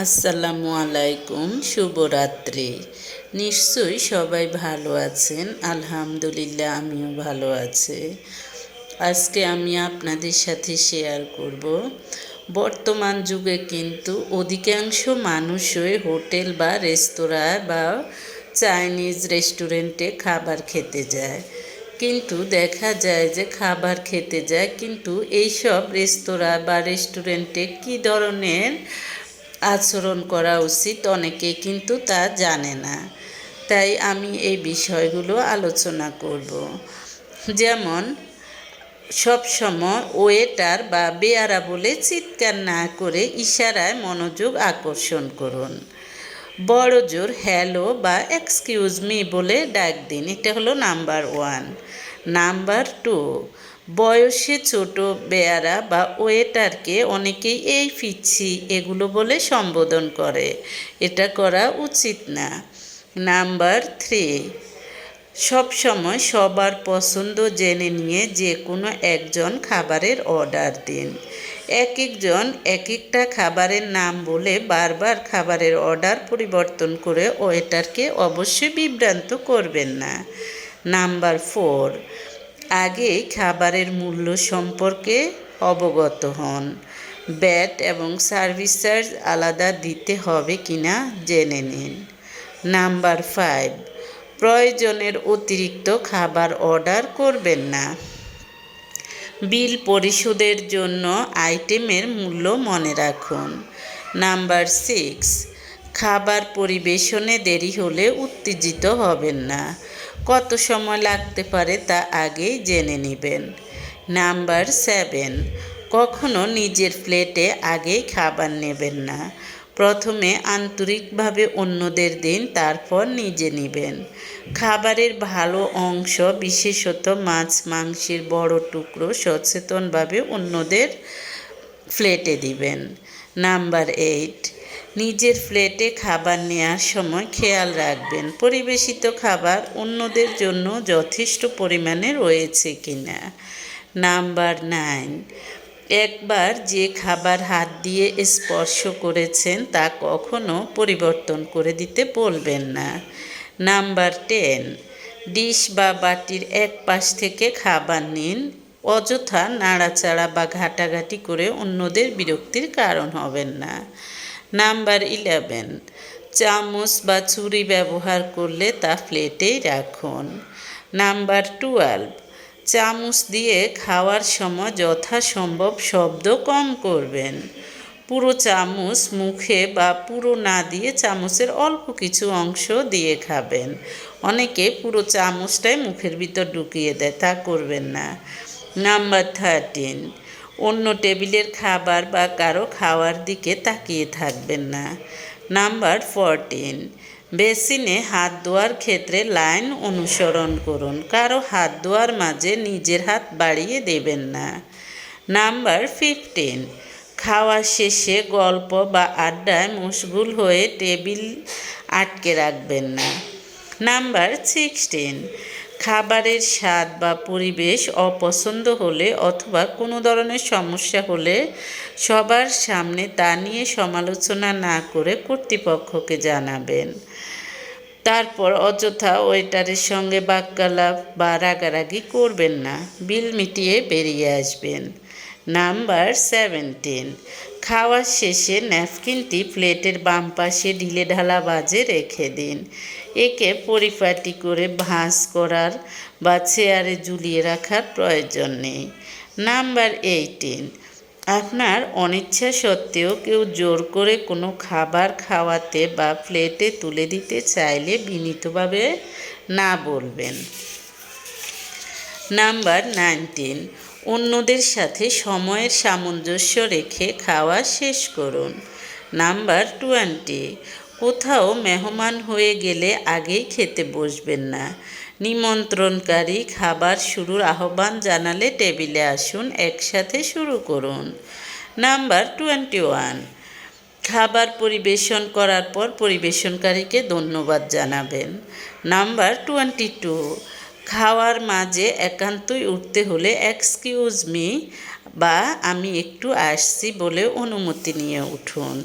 আসসালামু আলাইকুম, শুভরাত্রি। নিশ্চয়ই সবাই ভালো আছেন। আলহামদুলিল্লাহ, আমিও ভালো আছি। আজকে আমি আপনাদের সাথে শেয়ার করব, বর্তমান যুগে কিন্তু অধিকাংশ মানুষই হোটেল বা রেস্তোরাঁ বা চাইনিজ রেস্টুরেন্টে খাবার খেতে যায়। কিন্তু দেখা যায় যে খাবার খেতে যায়, কিন্তু এইসব রেস্তোরাঁ বা রেস্টুরেন্টে কী ধরনের আচরণ করা উচিত অনেকে কিন্তু তা জানে না। তাই আমি এই বিষয়গুলো আলোচনা করব। যেমন, সবসময় ওয়েটার বা বেয়ারা বলে চিৎকার না করে ইশারায় মনোযোগ আকর্ষণ করুন। বড় জোর হ্যালো বা এক্সকিউজ মি বলে ডাক দিন। এটা হলো নাম্বার 1। নাম্বার 2, বয়সে ছোট বেয়ারা বা ওয়েটারকে অনেকেই এই পিচ্ছি এগুলো বলে সম্বোধন করে। এটা করা উচিত না। নাম্বার 3, সবসময় সবার পছন্দ জেনে নিয়ে যে কোনো একজন খাবারের অর্ডার দিন। এক একজন এক একটা খাবারের নাম বলে বারবার খাবারের অর্ডার পরিবর্তন করে ওয়েটারকে অবশ্যই বিভ্রান্ত করবেন না। নাম্বার 4, আগেই খাবারের মূল্য সম্পর্কে অবগত হন। ব্যাট এবং সার্ভিস চার্জ আলাদা দিতে হবে কিনা জেনে নিন। নাম্বার 5, প্রয়োজনের অতিরিক্ত খাবার অর্ডার করবেন না। বিল পরিশোধের জন্য আইটেমের মূল্য মনে রাখুন। নাম্বার 6, খাবার পরিবেশনে দেরি হলে উত্তেজিত হবেন না। কত সময় লাগতে পারে তা আগেই জেনে নেবেন। নাম্বার 7, কখনো নিজের প্লেটে আগেই খাবার নেবেন না। প্রথমে আন্তরিকভাবে অন্যদের দিন, তারপর নিজে নেবেন। খাবারের ভালো অংশ, বিশেষত মাছ মাংসের বড় টুকরো সচেতনভাবে অন্যদের প্লেটে দিবেন। নাম্বার 8, নিজের প্লেটে খাবার নেওয়ার সময় খেয়াল রাখবেন পরিবেশিত খাবার অন্যদের জন্য যথেষ্ট পরিমাণে রয়েছে কিনা। নাম্বার 9, একবার যে খাবার হাত দিয়ে স্পর্শ করেছেন তা কখনো পরিবর্তন করে দিতে বলবেন না। নাম্বার 10, ডিশ বা বাটির এক পাশ থেকে খাবার নিন। অযথা নাড়াচাড়া বা ঘাটাঘাটি করে অন্যদের বিরক্তির কারণ হবেন না। নাম্বার 11, চামচ বা ছুরি ব্যবহার করলে তা প্লেটেই রাখুন। নাম্বার 12, চামচ দিয়ে খাওয়ার সময় যথাসম্ভব শব্দ কম করবেন। পুরো চামচ মুখে বা পুরো না দিয়ে চামচের অল্প কিছু অংশ দিয়ে খাবেন। অনেকে পুরো চামচটাই মুখের ভিতর ঢুকিয়ে দেয়, তা করবেন না। নাম্বার 13, অন্য টেবিলের খাবার বা কারো খাওয়ার দিকে তাকিয়ে থাকবেন না। নাম্বার 14, বেসিনে হাত ধোয়ার ক্ষেত্রে লাইন অনুসরণ করুন। কারো হাত ধোয়ার মাঝে নিজের হাত বাড়িয়ে দেবেন না। নাম্বার 15, খাওয়া শেষে গল্প বা আড্ডায় মশগুল হয়ে টেবিল আটকে রাখবেন না। নাম্বার 16, খাবারের স্বাদ বা পরিবেশ অপছন্দ হলে অথবা কোনো ধরনের সমস্যা হলে সবার সামনে তা নিয়ে সমালোচনা না করে কর্তৃপক্ষকে জানাবেন। তারপর অযথা ওয়েটারের সঙ্গে বাক্যালাপ বা রাগারাগি করবেন না। বিল মিটিয়ে বেরিয়ে আসবেন। নাম্বার 17, খাওয়ার শেষে ন্যাপকিনটি প্লেটের বাম পাশে ঢিলেঢালা বাজে রেখে দিন। একে পরিপাটি করে ভাঁজ করার বা চেয়ারে ঝুলিয়ে রাখার প্রয়োজন নেই। নাম্বার 18, আপনার অনিচ্ছা সত্ত্বেও কেউ জোর করে কোনো খাবার খাওয়াতে বা প্লেটে তুলে দিতে চাইলে বিনীতভাবে না বলবেন। নাম্বার 19, অন্যদের সাথে সময়ের সামঞ্জস্য রেখে খাওয়া শেষ করুন। নাম্বার 20, কোথাও মেহমান হয়ে গেলে আগেই খেতে বসবেন না। নিমন্ত্রণকারী খাবার শুরুর আহ্বান জানালে টেবিলে আসুন, একসাথে শুরু করুন। নাম্বার 21, খাবার পরিবেশন করার পর পরিবেশনকারীকে ধন্যবাদ জানাবেন। নাম্বার 22, খাওয়ার মাঝে একান্তই উঠতে হলে এক্সকিউজ মি বা আমি একটু আসছি বলে অনুমতি নিয়ে উঠুন।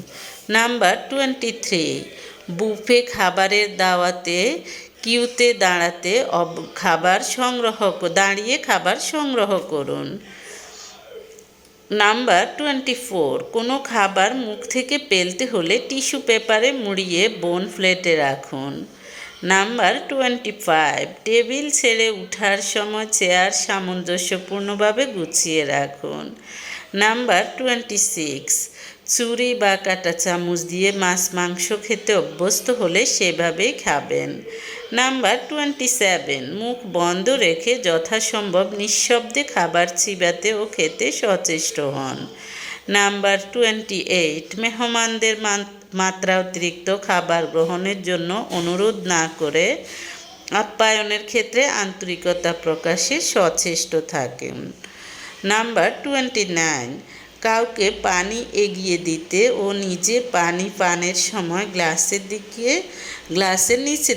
নাম্বার 23, বুফে খাবারের দাওয়াতে কিউতে দাঁড়িয়ে খাবার সংগ্রহ করুন। নাম্বার 24, কোনো খাবার মুখ থেকে ফেলতে হলে টিস্যু পেপারে মুড়িয়ে বোন প্লেটে রাখুন। নাম্বার 25, টেবিল ছেড়ে ওঠার সময় চেয়ার সামঞ্জস্যপূর্ণভাবে গুছিয়ে রাখুন। নাম্বার 26, ছুরি বা কাঁটা চামচ দিয়ে মাছ মাংস খেতে অভ্যস্ত হলে সেভাবেই খাবেন। নাম্বার 27, মুখ বন্ধ রেখে যথাসম্ভব নিঃশব্দে খাবার চিবাতে ও খেতে সচেষ্ট হন। নাম্বার 28, মেহমানদের মাত্রা অতিরিক্ত খাবার গ্রহণের জন্য অনুরোধ না করে আপ্যায়নের ক্ষেত্রে আন্তরিকতা প্রকাশে সচেষ্ট থাকেন। নাম্বার 29, কাউকে পানি এগিয়ে দিতে ও নিজে পানি পানের সময় গ্লাসের নিচে